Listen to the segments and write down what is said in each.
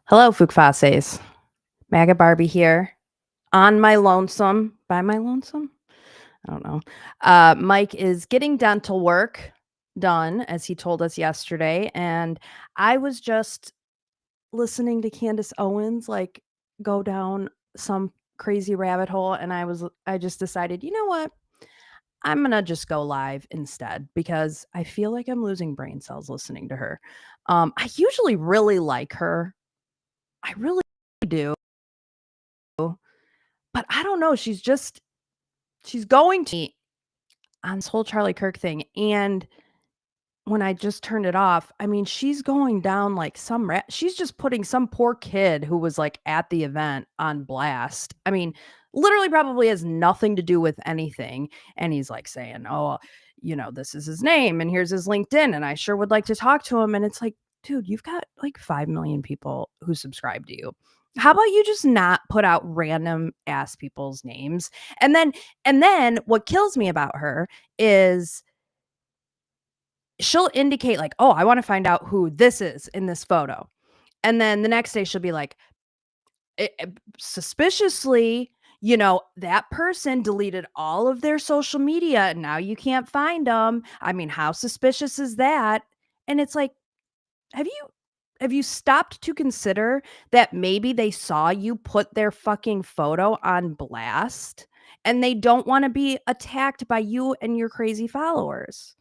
Hello, Fuqfases. MAGABarbie here. On my lonesome. By my lonesome? I don't know. Mike is getting dental work done, as he told us yesterday, and I was just listening to Candace Owens, go down some crazy rabbit hole, and I just decided, "You know what? I'm gonna just go live instead because I feel like I'm losing brain cells listening to her." I usually really like her. I really do. But I don't know, she's going to me on this whole Charlie Kirk thing, and when I just turned it off, I mean, she's going down like she's just putting some poor kid who was, like, at the event on blast. I mean, literally probably has nothing to do with anything, and he's, like, saying, "Oh, this is his name, and here's his LinkedIn, and I sure would like to talk to him," and it's like, "Dude, you've got, like, 5,000,000 people who subscribe to you. How about you just not put out random ass people's names?" And then what kills me about her is she'll indicate like, "Oh, I wanna find out who this is in this photo." And then the next day she'll be like, suspiciously, that person deleted all of their social media and now you can't find them. I mean, how suspicious is that?" And it's like, have you stopped to consider that maybe they saw you put their fucking photo on blast and they don't wanna be attacked by you and your crazy followers?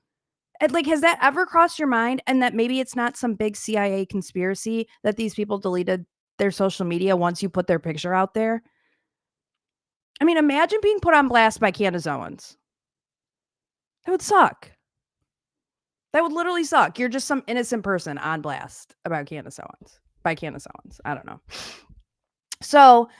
And, like, has that ever crossed your mind? And that maybe it's not some big CIA conspiracy that these people deleted their social media once you put their picture out there? I mean, imagine being put on blast by Candace Owens. That would suck. That would literally suck. You're just some innocent person on blast about Candace Owens by Candace Owens. I don't know. So,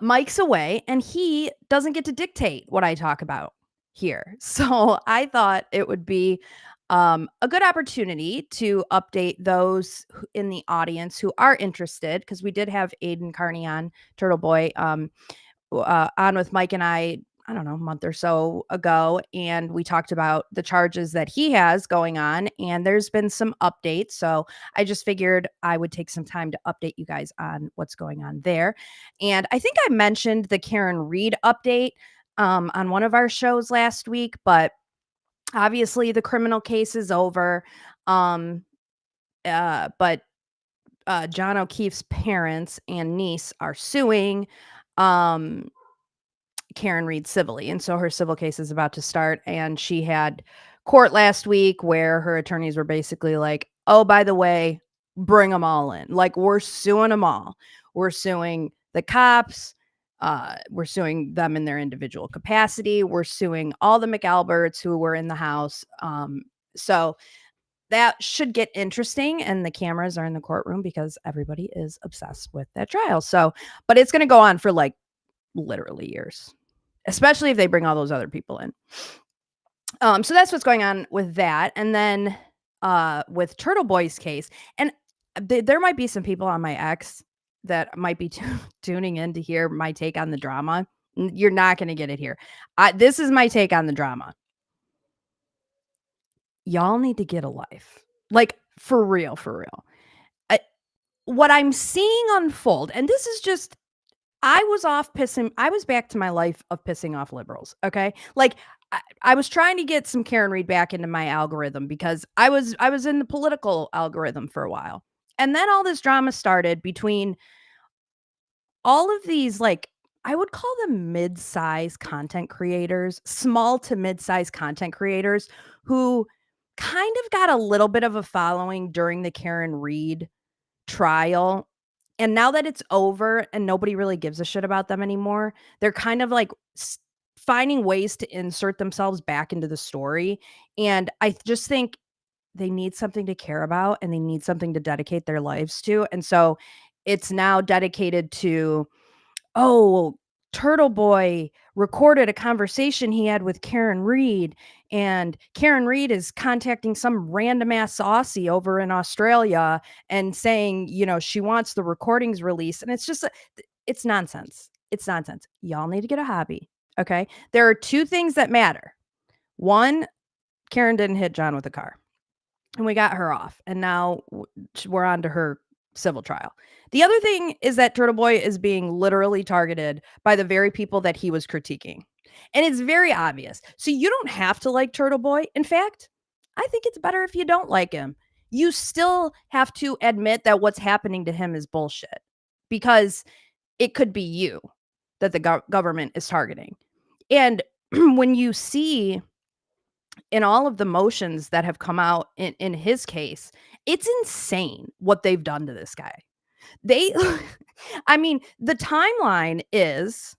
Mike's away and he doesn't get to dictate what I talk about here. So, I thought it would be a good opportunity to update those in the audience who are interested, because we did have Aiden Carney on Turtleboy on with Mike and I don't know, a month or so ago, and we talked about the charges that he has going on, and there's been some updates. So I just figured I would take some time to update you guys on what's going on there. And I think I mentioned the Karen Read update on one of our shows last week, but obviously the criminal case is over. Um, but John O'Keefe's parents and niece are suing. Um, Karen Read civilly. And so her civil case is about to start. And she had court last week where her attorneys were basically like, "Oh, by the way, bring them all in. Like, we're suing them all. We're suing the cops. We're suing them in their individual capacity. We're suing all the McAlberts who were in the house." So that should get interesting. And the cameras are in the courtroom because everybody is obsessed with that trial. So, but it's going to go on for like literally years, especially if they bring all those other people in. So that's what's going on with that. And then with Turtle Boy's case, and there might be some people on my ex that might be tuning in to hear my take on the drama. You're not going to get it here. This is my take on the drama. Y'all need to get a life. Like, for real, for real. I, what I'm seeing unfold, and this is just, I was back to my life of pissing off liberals, okay? Like, I was trying to get some Karen Read back into my algorithm because I was in the political algorithm for a while. And then all this drama started between all of these, like, I would call them mid-size content creators, small to mid-size content creators who kind of got a little bit of a following during the Karen Read trial. And now that it's over and nobody really gives a shit about them anymore, they're kind of like finding ways to insert themselves back into the story. And I just think they need something to care about and they need something to dedicate their lives to. And so it's now dedicated to, oh, Turtle Boy recorded a conversation he had with Karen Read, and Karen Read is contacting some random ass Aussie over in Australia and saying, she wants the recordings released. And it's just, it's nonsense. It's nonsense. Y'all need to get a hobby. Okay. There are two things that matter. One, Karen didn't hit John with a car and we got her off. And now we're on to her civil trial. The other thing is that Turtleboy is being literally targeted by the very people that he was critiquing. And it's very obvious. So you don't have to like Turtleboy. In fact, I think it's better if you don't like him. You still have to admit that what's happening to him is bullshit because it could be you that the government is targeting. And when you see in all of the motions that have come out in his case, it's insane what they've done to this guy. They I mean, the timeline is,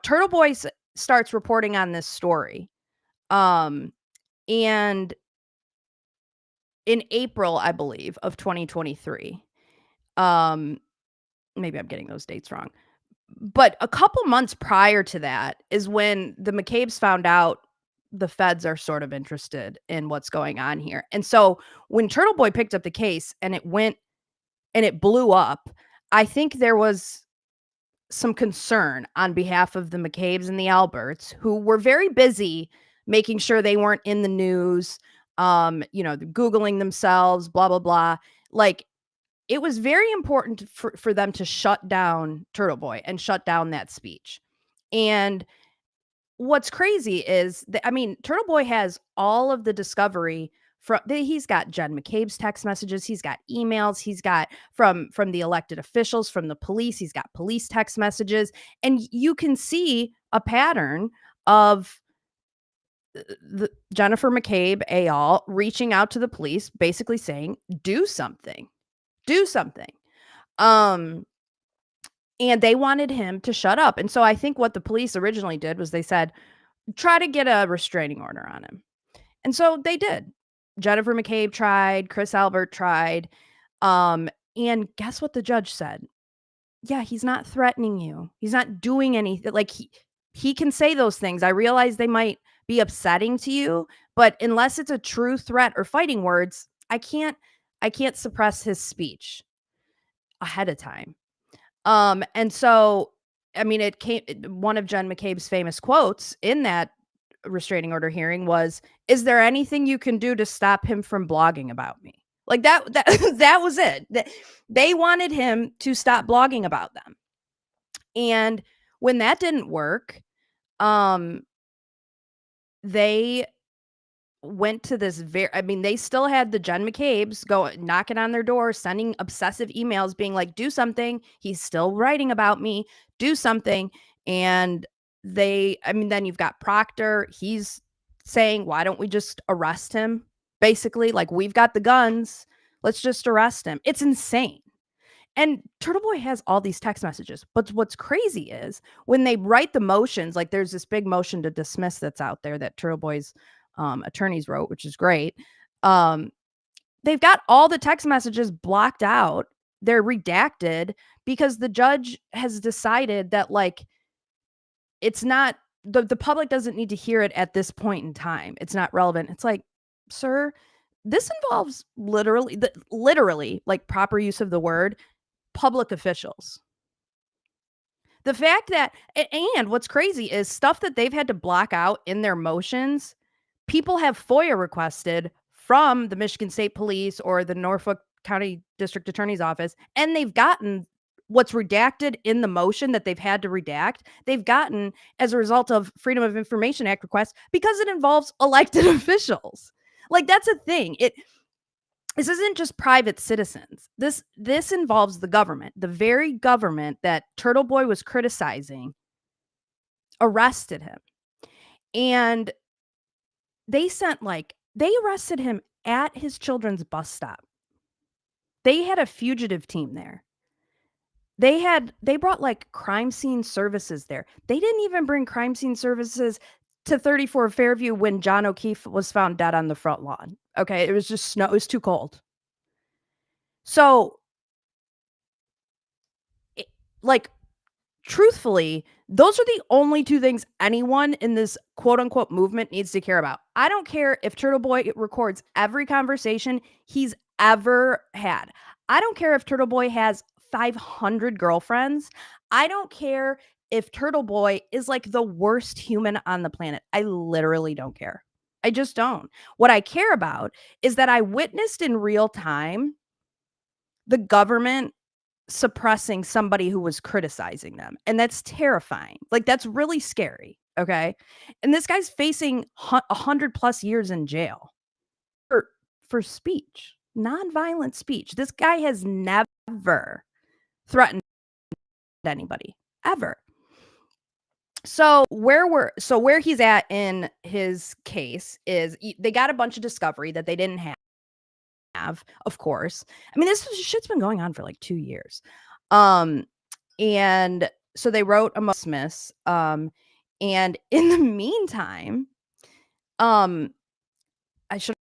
Turtle Boy starts reporting on this story, um, and in April, I believe, of 2023, um, maybe I'm getting those dates wrong, but a couple months prior to that is when the McCabe's found out the feds are sort of interested in what's going on here, and so when Turtle Boy picked up the case and it blew up, I think there was some concern on behalf of the McCabe's and the Alberts, who were very busy making sure they weren't in the news, Googling themselves, blah, blah, blah. Like, it was very important for them to shut down Turtle Boy and shut down that speech. And what's crazy is that, I mean, Turtle Boy has all of the discovery he's got Jen McCabe's text messages, he's got emails, he's got from the elected officials, from the police, he's got police text messages, and you can see a pattern of the Jennifer McCabe et al. Reaching out to the police, basically saying, do something. Do something. And they wanted him to shut up. And so I think what the police originally did was they said, try to get a restraining order on him. And so they did. Jennifer McCabe tried, Chris Albert tried. And guess what the judge said? Yeah, he's not threatening you. He's not doing anything. Like he can say those things. I realize they might be upsetting to you, but unless it's a true threat or fighting words, I can't suppress his speech ahead of time. And so, I mean, one of Jen McCabe's famous quotes in that restraining order hearing was, "Is there anything you can do to stop him from blogging about me?" Like that that was it. They wanted him to stop blogging about them. And when that didn't work, they went to this they still had the Jen McCabe's go knocking on their door, sending obsessive emails being like, do something. He's still writing about me. Do something. And then you've got Proctor. He's saying, why don't we just arrest him? Basically, like, we've got the guns. Let's just arrest him. It's insane. And Turtle Boy has all these text messages. But what's crazy is when they write the motions, like there's this big motion to dismiss that's out there that Turtle Boy's attorneys wrote, which is great. They've got all the text messages blocked out. They're redacted because the judge has decided that, like, it's not the public doesn't need to hear it at this point in time. It's not relevant. It's like, sir, this involves literally, like, proper use of the word, public officials. The fact that, and what's crazy is stuff that they've had to block out in their motions, people have FOIA requested from the Michigan State Police or the Norfolk County District Attorney's Office, and they've gotten what's redacted in the motion that they've had to redact. They've gotten as a result of Freedom of Information Act requests because it involves elected officials. Like, that's a thing. This isn't just private citizens. This involves the government. The very government that Turtle Boy was criticizing arrested him. And they arrested him at his children's bus stop. They had a fugitive team there. They brought, like, crime scene services there. They didn't even bring crime scene services to 34 Fairview when John O'Keefe was found dead on the front lawn. Okay, it was just snow. It was too cold. So, truthfully, those are the only two things anyone in this quote unquote movement needs to care about. I don't care if Turtle Boy records every conversation he's ever had. I don't care if Turtle Boy has 500 girlfriends. I don't care if Turtle Boy is, like, the worst human on the planet. I literally don't care. I just don't. What I care about is that I witnessed in real time the government suppressing somebody who was criticizing them, and that's terrifying. Like, that's really scary, okay? And this guy's facing 100 plus years in jail for for speech, nonviolent speech. This guy has never threatened anybody, ever. So where he's at in his case is they got a bunch of discovery that they didn't have, of course. I mean, this shit's been going on for like 2 years. Um, and so they wrote a Smiths, and in the meantime, um, I should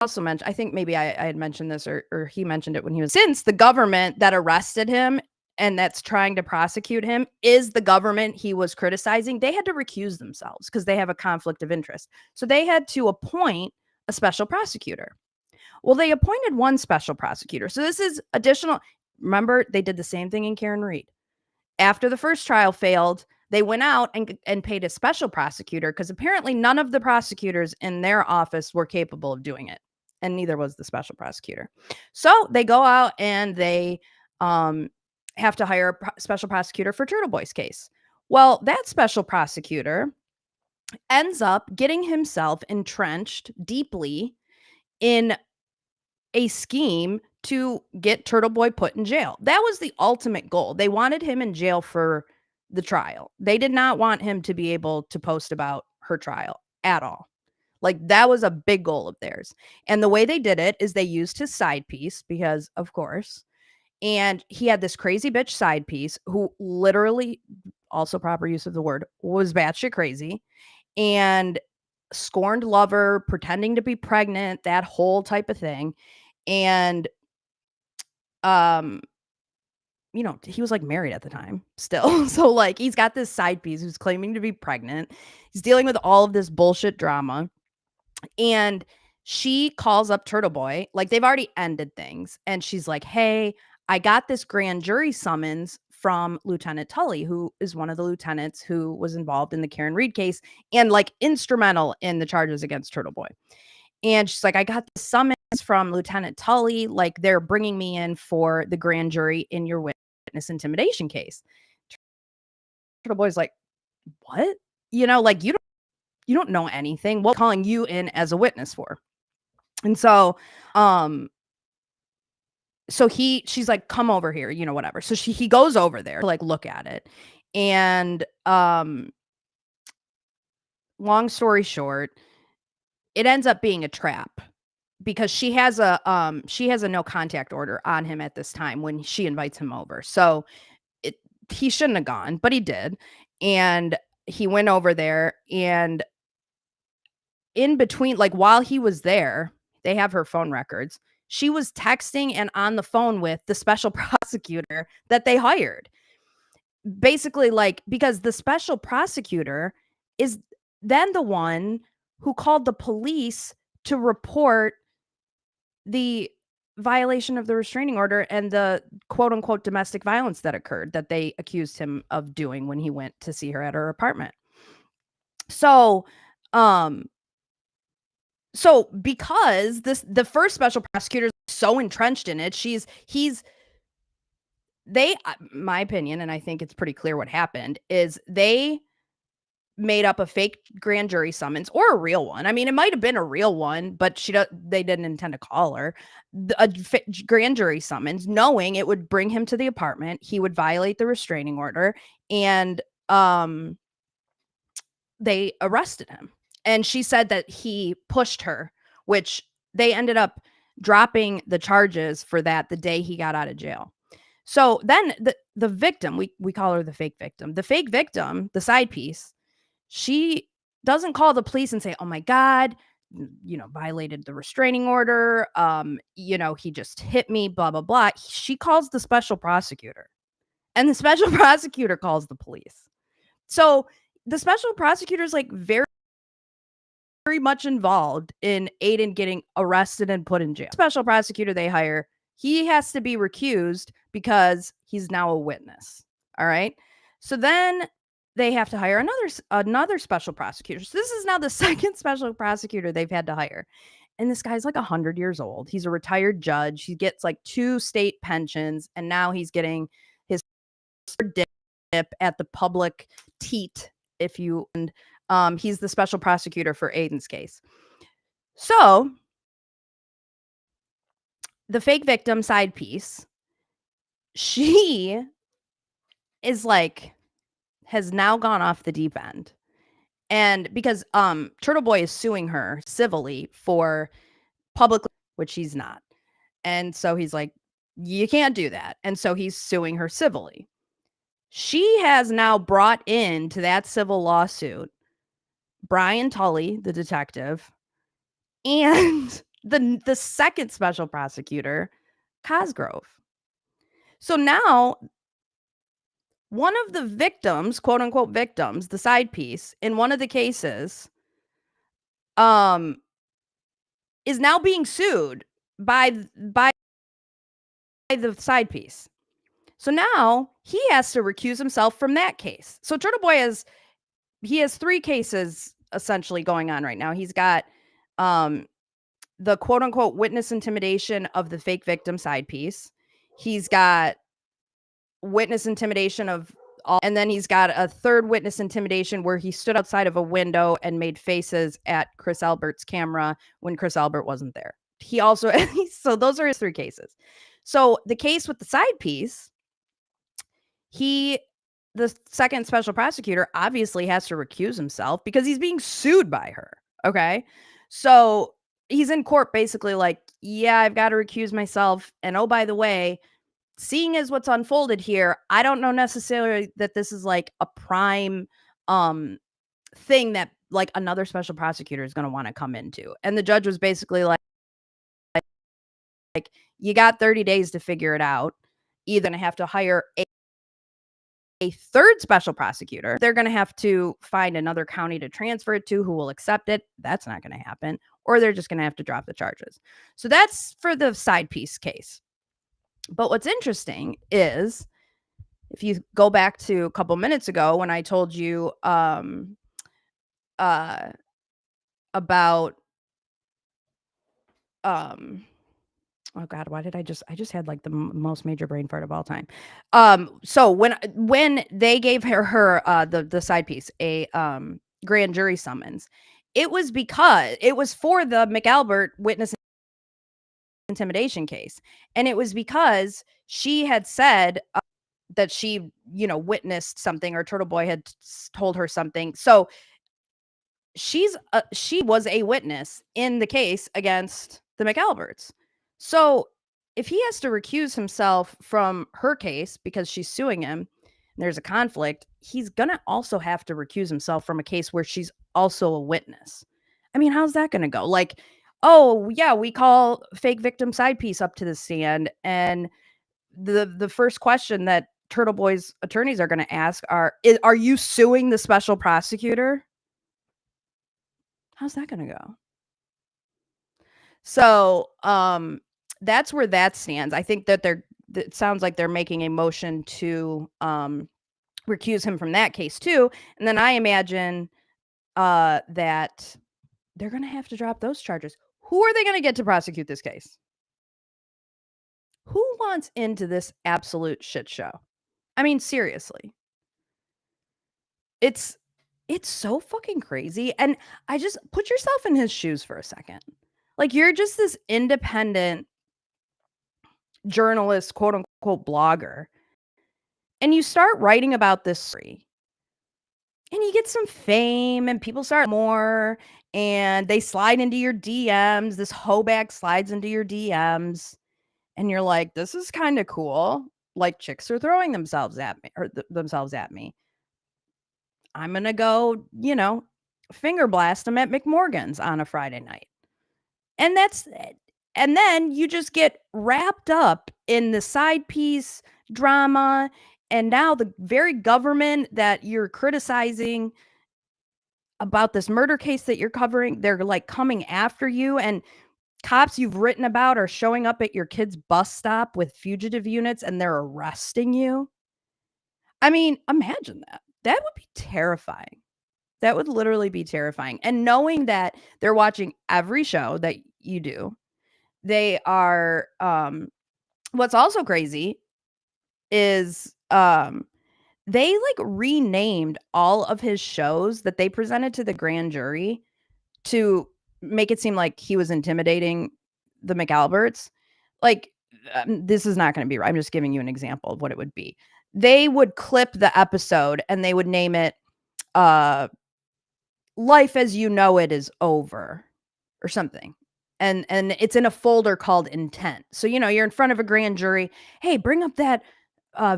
also mention, I think maybe I had mentioned this, or he mentioned it when he was, since the government that arrested him and that's trying to prosecute him is the government he was criticizing, they had to recuse themselves because they have a conflict of interest. So they had to appoint a special prosecutor. Well, they appointed one special prosecutor. So this is additional. Remember, they did the same thing in Karen Read. After the first trial failed, they went out and paid a special prosecutor because apparently none of the prosecutors in their office were capable of doing it, and neither was the special prosecutor. So they go out and they have to hire a special prosecutor for Turtleboy's case. Well, that special prosecutor ends up getting himself entrenched deeply in a scheme to get Turtleboy put in jail. That was the ultimate goal. They wanted him in jail for the trial. They did not want him to be able to post about her trial at all. Like, that was a big goal of theirs. And the way they did it is they used his side piece because, of course, and he had this crazy bitch side piece who literally, also proper use of the word, was batshit crazy and scorned lover, pretending to be pregnant, that whole type of thing. And um he was like married at the time still. So like he's got this side piece who's claiming to be pregnant. He's dealing with all of this bullshit drama. And she calls up Turtleboy, like they've already ended things. And she's like, "Hey, I got this grand jury summons from Lieutenant Tully, who is one of the lieutenants who was involved in the Karen Read case and like instrumental in the charges against Turtleboy." And she's like, "I got the summons from Lieutenant Tully. Like, they're bringing me in for the grand jury in your witness intimidation case." Turtleboy's like, "What? Like you don't know anything. What calling you in as a witness for?" And so, um, she's like, "Come over here, whatever." So he goes over there to like look at it. And long story short, it ends up being a trap because she has a no contact order on him at this time when she invites him over. So he shouldn't have gone, but he did. And he went over there, and in between, like while he was there, they have her phone records. She was texting and on the phone with the special prosecutor that they hired. Basically, like, because the special prosecutor is then the one who called the police to report the violation of the restraining order and the quote unquote domestic violence that occurred that they accused him of doing when he went to see her at her apartment. So, um, because the first special prosecutor is so entrenched in it, my opinion, and I think it's pretty clear what happened, is they made up a fake grand jury summons or a real one. I mean, it might have been a real one, but they didn't intend to call her grand jury summons, knowing it would bring him to the apartment. He would violate the restraining order, and they arrested him. And she said that he pushed her, which they ended up dropping the charges for that the day he got out of jail. So then the victim, we call her the fake victim. The fake victim, the side piece, she doesn't call the police and say, "Oh my God, violated the restraining order. He just hit me, blah, blah, blah." She calls the special prosecutor, and the special prosecutor calls the police. So the special prosecutor is like very, very much involved in Aiden getting arrested and put in jail. Special prosecutor they hire, he has to be recused because he's now a witness. All right. So then they have to hire another special prosecutor. So this is now the second special prosecutor they've had to hire. And this guy's like 100 years old. He's a retired judge. He gets like 2 state pensions, and now he's getting his dip at the public teat, if you and he's the special prosecutor for Aiden's case. So, the fake victim side piece, she is like has now gone off the deep end. And because Turtleboy is suing her civilly for publicly, which he's not. And so he's like, you can't do that. And so he's suing her civilly. She has now brought into that civil lawsuit Brian Tully, the detective, and the second special prosecutor, Cosgrove. So now one of the victims, quote unquote victims, the side piece in one of the cases, is now being sued by the side piece. So now he has to recuse himself from that case. So Turtleboy has 3 cases essentially going on right now. He's got the quote unquote witness intimidation of the fake victim side piece. He's got witness intimidation of all, and then he's got a third witness intimidation where he stood outside of a window and made faces at Chris Albert's camera when Chris Albert wasn't there. He also so those are his 3 cases. So the case with the side piece, the second special prosecutor obviously has to recuse himself because he's being sued by her. Okay. So he's in court basically like, yeah, I've got to recuse myself. And oh, by the way, seeing as what's unfolded here, I don't know necessarily that this is like a prime thing that like another special prosecutor is going to want to come into. And the judge was basically like you got 30 days to figure it out. Either going to have to hire a third special prosecutor. They're going to have to find another county to transfer it to who will accept it. That's not going to happen. Or they're just going to have to drop the charges. So that's for the side piece case. But what's interesting is if you go back to a couple minutes ago when I told you about oh god, why did I just had like the most major brain fart of all time. So when they gave her the side piece a grand jury summons, it was because it was for the McAlbert witness intimidation case, and it was because she had said that she, witnessed something, or Turtleboy had told her something. So she was a witness in the case against the McAlberts. So if he has to recuse himself from her case because she's suing him, and there's a conflict, he's going to also have to recuse himself from a case where she's also a witness. I mean, how's that going to go? Like, oh, yeah, we call fake victim side piece up to the stand, and the first question that Turtleboy's attorneys are going to ask are you suing the special prosecutor? How's that going to go? So, that's where that stands. I think that it sounds like they're making a motion to recuse him from that case too. And then I imagine that they're going to have to drop those charges. Who are they going to get to prosecute this case? Who wants into this absolute shit show? I mean, seriously. It's so fucking crazy. And I just put yourself in his shoes for a second. Like, you're just this independent journalist, quote unquote blogger, and you start writing about this story, and you get some fame, and people start more, and they slide into your DMs. This hoebag slides into your DMs, and you're like, this is kind of cool. Like, chicks are throwing themselves at me, or themselves at me. I'm gonna go, finger blast them at McMorgan's on a Friday night. And then you just get wrapped up in the side piece drama, and now the very government that you're criticizing about this murder case that you're covering, they're like coming after you, and cops you've written about are showing up at your kid's bus stop with fugitive units, and they're arresting you. I mean, imagine that. That would be terrifying. That would literally be terrifying. And knowing that they're watching every show that you do. They are, what's also crazy is, they, like, renamed all of his shows that they presented to the grand jury to make it seem like he was intimidating the McAlberts. Like, this is not gonna be right, I'm just giving you an example of what it would be. They would clip the episode, and they would name it, uh, "Life as You Know It Is Over," or something, and it's in a folder called intent. So, you're in front of a grand jury, "Hey, bring up that,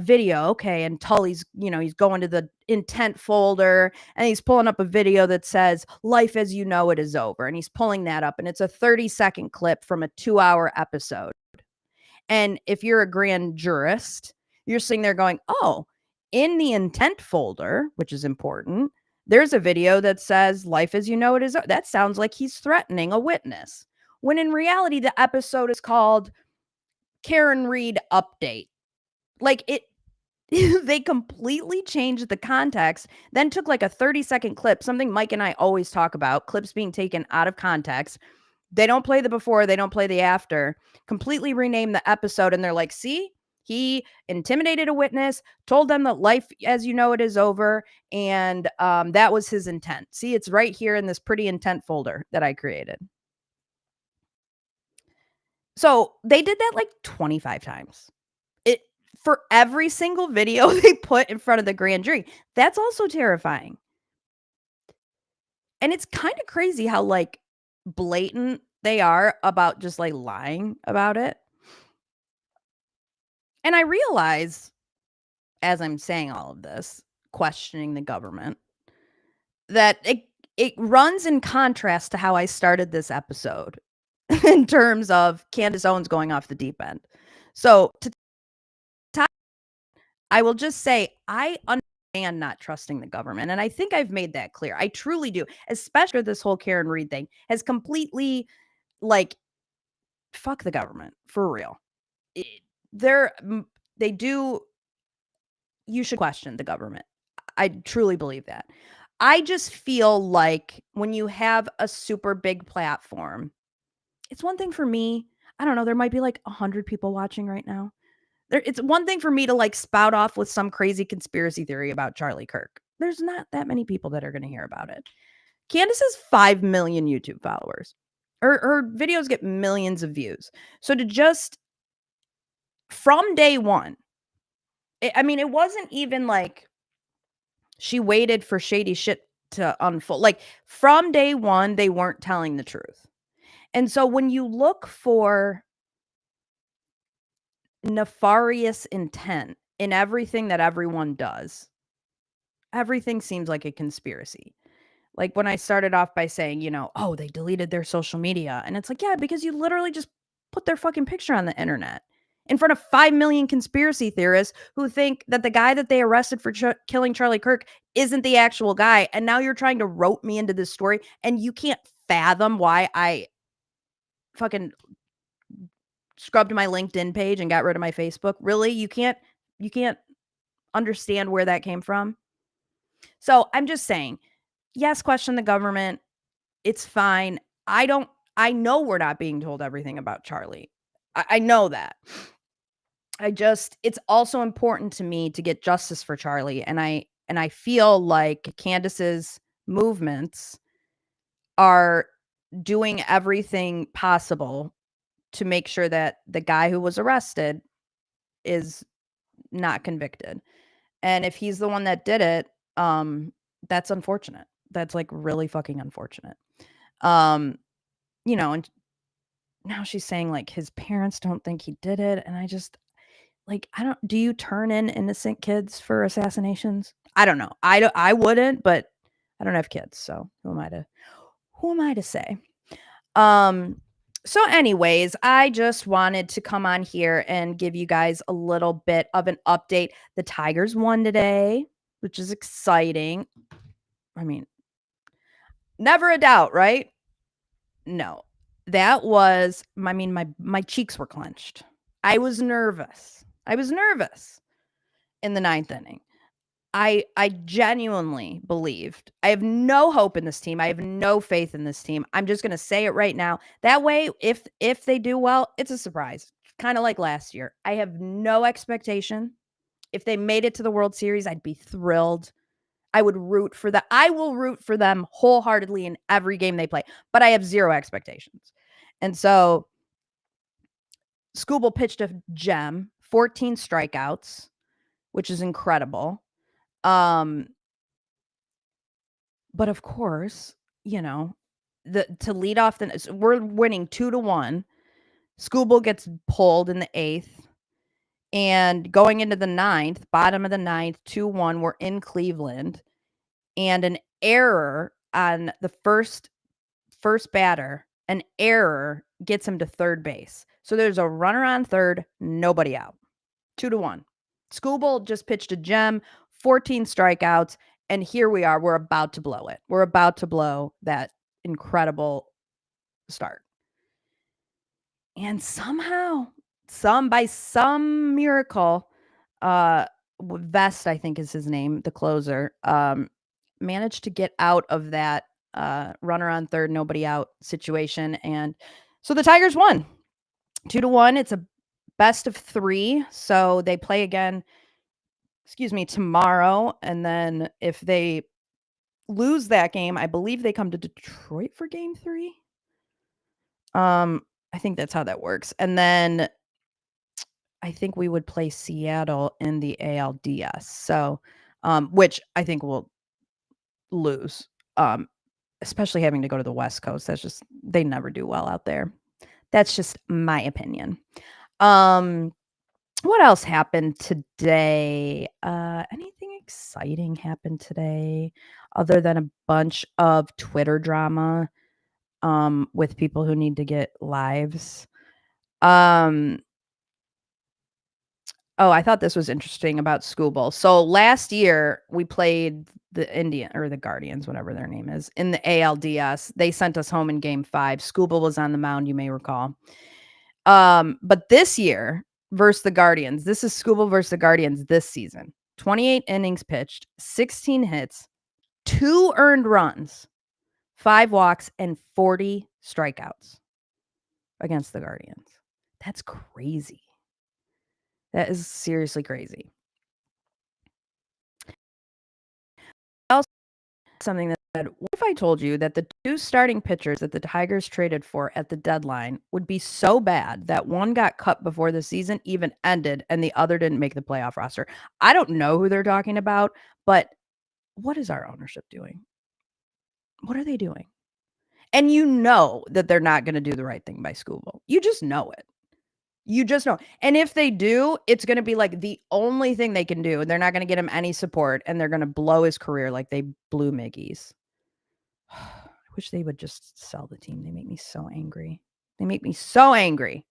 video." Okay, and Tully's, he's going to the intent folder, and he's pulling up a video that says, "Life as You Know It Is Over," and he's pulling that up, and it's a 30-second clip from a 2-hour episode. And if you're a grand jurist, you're sitting there going, "Oh, in the intent folder," which is important, "there's a video that says, 'Life as you know it is.' That sounds like he's threatening a witness." When in reality, the episode is called Karen Read Update. Like, it they completely changed the context, then took like a 30-second clip, something Mike and I always talk about, clips being taken out of context. They don't play the before, they don't play the after. Completely rename the episode, and they're like, "See? He intimidated a witness, told them that life as you know it is over, and, that was his intent. See, it's right here in this pretty intent folder that I created." So, they did that like 25 times. It for every single video they put in front of the grand jury. That's also terrifying. And it's kinda crazy how, like, blatant they are about just, like, lying about it. And I realize, as I'm saying all of this, questioning the government, that it runs in contrast to how I started this episode in terms of Candace Owens going off the deep end. So, to top, I will just say I understand not trusting the government, and I think I've made that clear. I truly do, especially this whole Karen Read thing has completely, like, fuck the government, for real. It they're they do you should question the government. I truly believe that. I just feel like when you have a super big platform, it's one thing for me, I don't know, there might be like 100 people watching right now. It's one thing for me to like spout off with some crazy conspiracy theory about Charlie Kirk. There's not that many people that are going to hear about it. Candace has 5 million YouTube followers. Her videos get millions of views. So to just from day one, I mean, it wasn't even like she waited for shady shit to unfold. Like, from day one, they weren't telling the truth. And so when you look for nefarious intent in everything that everyone does, everything seems like a conspiracy. Like, when I started off by saying, "Oh, they deleted their social media." And it's like, yeah, because you literally just put their fucking picture on the internet in front of 5 million conspiracy theorists who think that the guy that they arrested for killing Charlie Kirk isn't the actual guy. And now you're trying to rope me into this story, and you can't fathom why I fucking scrubbed my LinkedIn page and got rid of my Facebook. Really? You can't understand where that came from? So, I'm just saying, yes, question the government. It's fine. I don't I know we're not being told everything about Charlie. I know that. It's also important to me to get justice for Charlie, and I feel like Candace's movements are doing everything possible to make sure that the guy who was arrested is not convicted. And if he's the one that did it, that's unfortunate. That's, like, really fucking unfortunate. Um, and now she's saying, like, his parents don't think he did it, and I just like, I don't do you turn in innocent kids for assassinations? I don't know. I wouldn't, but I don't have kids, so who am I to say? Um, so anyways, I just wanted to come on here and give you guys a little bit of an update. The Tigers won today, which is exciting. I mean, never a doubt, right? No. That was I mean, my cheeks were clenched. I was nervous in the ninth inning. I genuinely believed I have no hope in this team, I have no faith in this team, I'm just gonna say it right now. That way, if they do well, it's a surprise, kinda like last year. I have no expectation. If they made it to the World Series, I'd be thrilled. I will root for them wholeheartedly in every game they play, but I have 0 expectations. And so, Skubal pitched a gem, 14 strikeouts, which is incredible. Um, but of course, you know, the to lead off we're winning 2-1. Skubal gets pulled in the 8th, and going into the ninth, bottom of the ninth, 2-1, we're in Cleveland, and an error on the first batter, an error gets him to third base. So there's a runner on third, nobody out. 2-1. Skubal just pitched a gem, 14 strikeouts, and here we are. We're about to blow it. We're about to blow that incredible start. And somehow, by some miracle, uh, Vest, I think is his name, the closer, managed to get out of that runner on third, nobody out situation. And so the Tigers won 2-1. It's a best of 3. So they play again, tomorrow. And then if they lose that game, I believe they come to Detroit for game 3. I think that's how that works. And then I think we would play Seattle in the ALDS. So, which I think we'll lose. Especially having to go to the West Coast. That's just they never do well out there. That's just my opinion. Um, what else happened today? Anything exciting happened today other than a bunch of Twitter drama with people who need to get lives? Um, oh, I thought this was interesting about Skubal. So last year we played the Guardians, whatever their name is, in the ALDS. They sent us home in game 5. Skubal was on the mound, you may recall. But this year versus the Guardians, this is Skubal versus the Guardians this season. 28 innings pitched, 16 hits, 2 earned runs, 5 walks, and 40 strikeouts against the Guardians. That's crazy. That is seriously crazy. Also, something that said, what if I told you that the 2 starting pitchers that the Tigers traded for at the deadline would be so bad that one got cut before the season even ended and the other didn't make the playoff roster? I don't know who they're talking about, but what is our ownership doing? What are they doing? And you know that they're not going to do the right thing by Skubal. You just know it. You just know. And if they do, it's going to be like the only thing they can do. And they're not going to get him any support. And they're going to blow his career like they blew Miggy's. I wish they would just sell the team. They make me so angry. They make me so angry.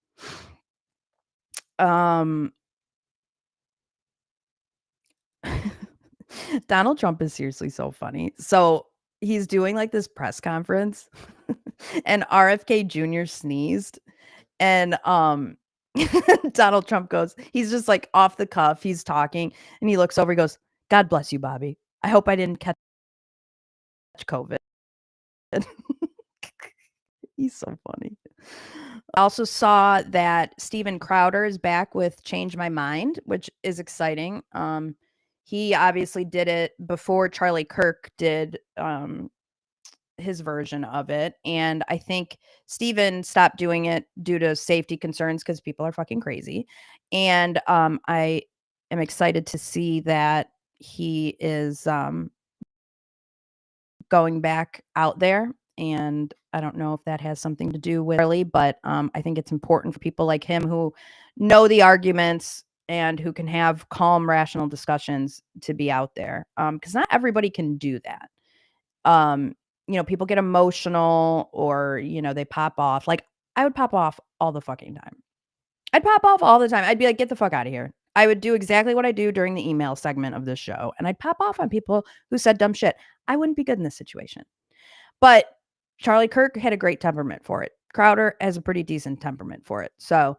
Donald Trump is seriously so funny. So he's doing like this press conference and RFK Jr. sneezed. And Donald Trump goes, he's just like off the cuff. He's talking and he looks over, he goes, God bless you, Bobby. I hope I didn't catch COVID. He's so funny. I also saw that Steven Crowder is back with Change My Mind, which is exciting. He obviously did it before Charlie Kirk did his version of it. And I think Steven stopped doing it due to safety concerns because people are fucking crazy. And I am excited to see that he is going back out there. And I don't know if that has something to do with Charlie, but I think it's important for people like him who know the arguments and who can have calm, rational discussions to be out there. Because not everybody can do that. People get emotional or, they pop off. Like, I would pop off all the fucking time. I'd pop off all the time. I'd be like, get the fuck out of here. I would do exactly what I do during the email segment of this show. And I'd pop off on people who said dumb shit. I wouldn't be good in this situation. But Charlie Kirk had a great temperament for it. Crowder has a pretty decent temperament for it. So,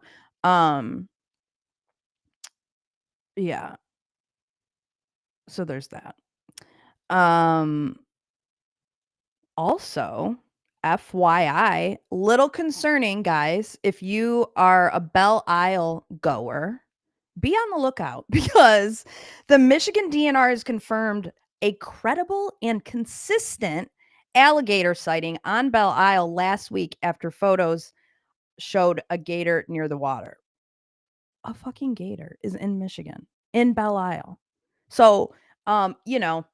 yeah. So there's that. Um, Also, FYI, little concerning, guys, if you are a Belle Isle goer, be on the lookout because the Michigan DNR has confirmed a credible and consistent alligator sighting on Belle Isle last week after photos showed a gator near the water. A fucking gator is in Michigan, in Belle Isle. So, you know,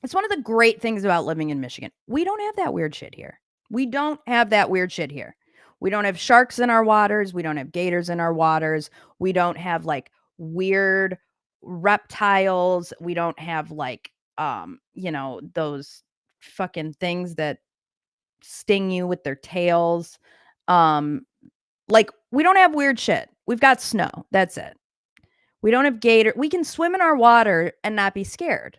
it's one of the great things about living in Michigan. We don't have that weird shit here. We don't have that weird shit here. We don't have sharks in our waters. We don't have gators in our waters. We don't have like weird reptiles. We don't have like those fucking things that sting you with their tails. Um like we don't have weird shit. We've got snow. That's it. We don't have gator. We can swim in our water and not be scared.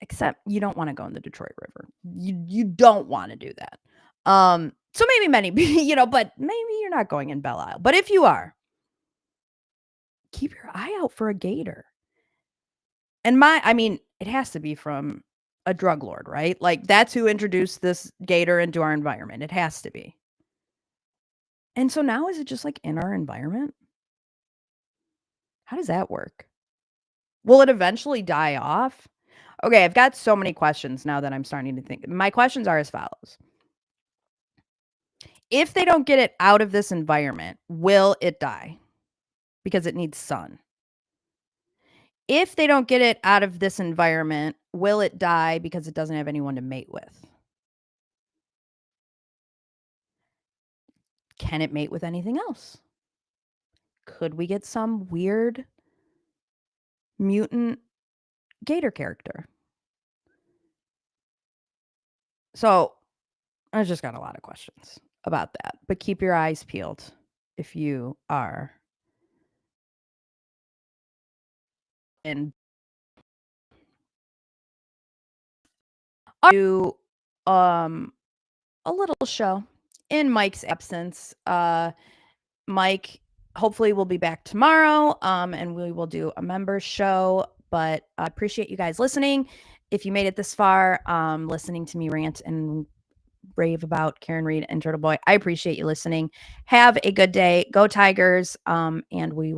Except you don't wanna go in the Detroit River. You don't wanna do that. So maybe many, but maybe you're not going in Belle Isle. But if you are, keep your eye out for a gator. And it has to be from a drug lord, right? Like, that's who introduced this gator into our environment. It has to be. And so now is it just, like, in our environment? How does that work? Will it eventually die off? Okay, I've got so many questions now that I'm starting to think. My questions are as follows. If they don't get it out of this environment, will it die? Because it needs sun. If they don't get it out of this environment, will it die because it doesn't have anyone to mate with? Can it mate with anything else? Could we get some weird mutant gator character? So, I just got a lot of questions about that, but keep your eyes peeled if you are in do a little show in Mike's absence. Mike hopefully will be back tomorrow, and we will do a members show. But I appreciate you guys listening. If you made it this far, listening to me rant and rave about Karen Read and Turtleboy, I appreciate you listening. Have a good day. Go Tigers. And we